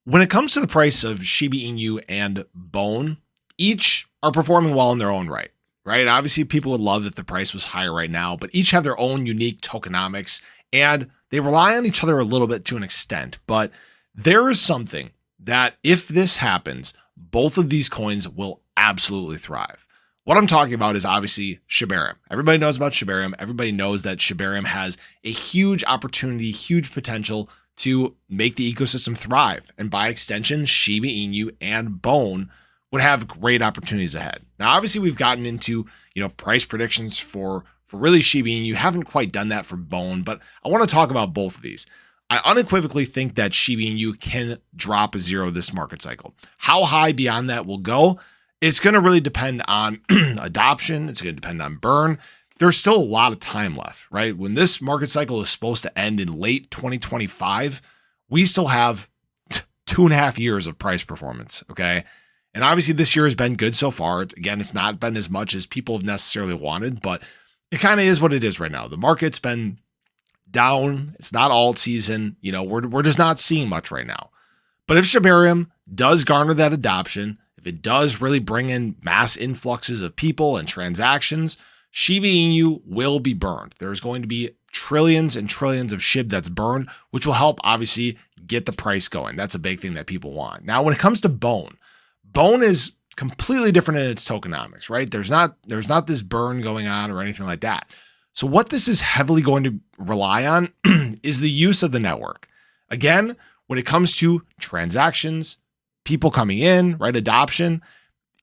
When it comes to the price of Shiba Inu and Bone, each are performing well in their own right, right? Obviously, people would love if the price was higher right now, but each have their own unique tokenomics and they rely on each other a little bit to an extent. But there is something that if this happens, both of these coins will absolutely thrive. What I'm talking about is obviously shibarium. Everybody knows about shibarium. Everybody knows that shibarium has a huge opportunity, huge potential to make the ecosystem thrive. And by extension, Shiba Inu and Bone would have great opportunities ahead. Now, obviously, we've gotten into, price predictions for really Shiba Inu. You haven't quite done that for Bone, but I want to talk about both of these. I unequivocally think that Shiba Inu can drop a zero this market cycle. How high beyond that will go, it's going to really depend on adoption. It's going to depend on burn. There's still a lot of time left, right? When this market cycle is supposed to end in late 2025, we still have 2.5 years of price performance, okay? And obviously this year has been good so far. Again, it's not been as much as people have necessarily wanted, but it kind of is what it is right now. The market's been down. It's not alt season. We're just not seeing much right now. But if shibarium does garner that adoption, if it does really bring in mass influxes of people and transactions, Shiba Inu will be burned. There's going to be trillions and trillions of SHIB that's burned, which will help obviously get the price going. That's a big thing that people want. Now, when it comes to Bone is completely different in its tokenomics, right? There's not this burn going on or anything like that. So what this is heavily going to rely on is the use of the network. Again, when it comes to transactions, people coming in, right? Adoption.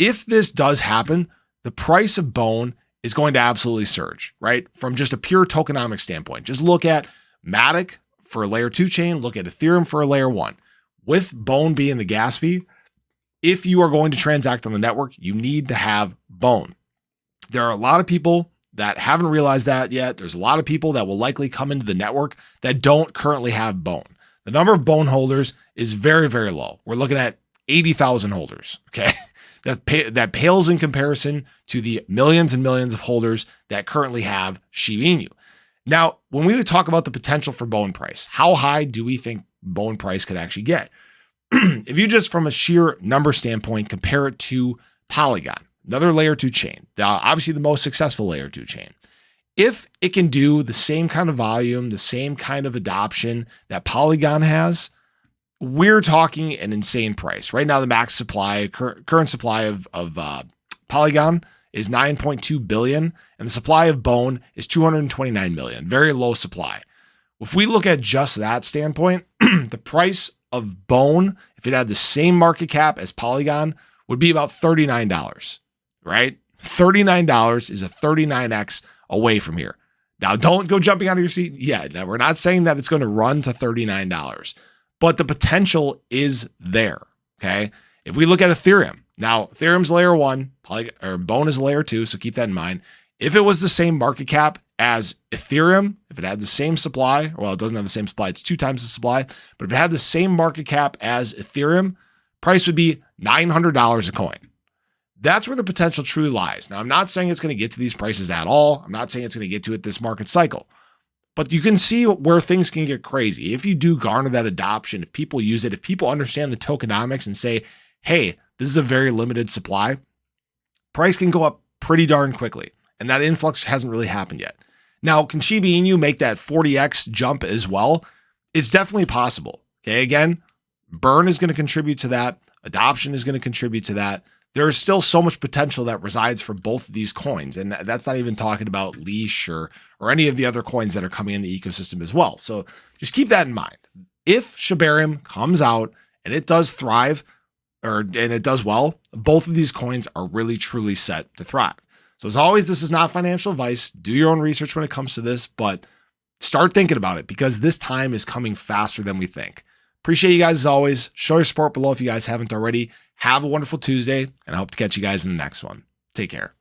If this does happen, the price of Bone is going to absolutely surge, right? From just a pure tokenomic standpoint. Just look at Matic for a layer 2 chain, look at Ethereum for a layer 1. With Bone being the gas fee, if you are going to transact on the network, you need to have Bone. There are a lot of people that haven't realized that yet. There's a lot of people that will likely come into the network that don't currently have Bone. The number of Bone holders is very, very low. We're looking at 80,000 holders, okay? That pales in comparison to the millions and millions of holders that currently have Shiba Inu. Now, when we would talk about the potential for Bone price, how high do we think Bone price could actually get? If you just from a sheer number standpoint, compare it to Polygon, another layer 2 chain, obviously the most successful layer 2 chain. If it can do the same kind of volume, the same kind of adoption that Polygon has, we're talking an insane price. Right now, the max supply, current supply of Polygon is 9.2 billion, and the supply of Bone is 229 million. Very low supply. If we look at just that standpoint, the price of Bone, if it had the same market cap as Polygon, would be about $39, right? $39 is a 39x away from here. Now, don't go jumping out of your seat yet. Now, we're not saying that it's going to run to $39. But the potential is there, okay? If we look at Ethereum, now Ethereum's layer 1, Bone is layer 2, so keep that in mind. If it was the same market cap as Ethereum, if it had the same supply, well, it doesn't have the same supply, it's 2 times the supply, but if it had the same market cap as Ethereum, price would be $900 a coin. That's where the potential truly lies. Now, I'm not saying it's going to get to these prices at all. I'm not saying it's going to get to it this market cycle. But you can see where things can get crazy. If you do garner that adoption, if people use it, if people understand the tokenomics and say, hey, this is a very limited supply, price can go up pretty darn quickly. And that influx hasn't really happened yet. Now, can Shiba Inu make that 40x jump as well? It's definitely possible. Okay, again, burn is going to contribute to that. Adoption is going to contribute to that. There's still so much potential that resides for both of these coins. And that's not even talking about Leash or any of the other coins that are coming in the ecosystem as well. So just keep that in mind. If shibarium comes out and it does thrive, and it does well, both of these coins are really, truly set to thrive. So as always, this is not financial advice. Do your own research when it comes to this, but start thinking about it because this time is coming faster than we think. Appreciate you guys as always. Show your support below if you guys haven't already. Have a wonderful Tuesday, and I hope to catch you guys in the next one. Take care.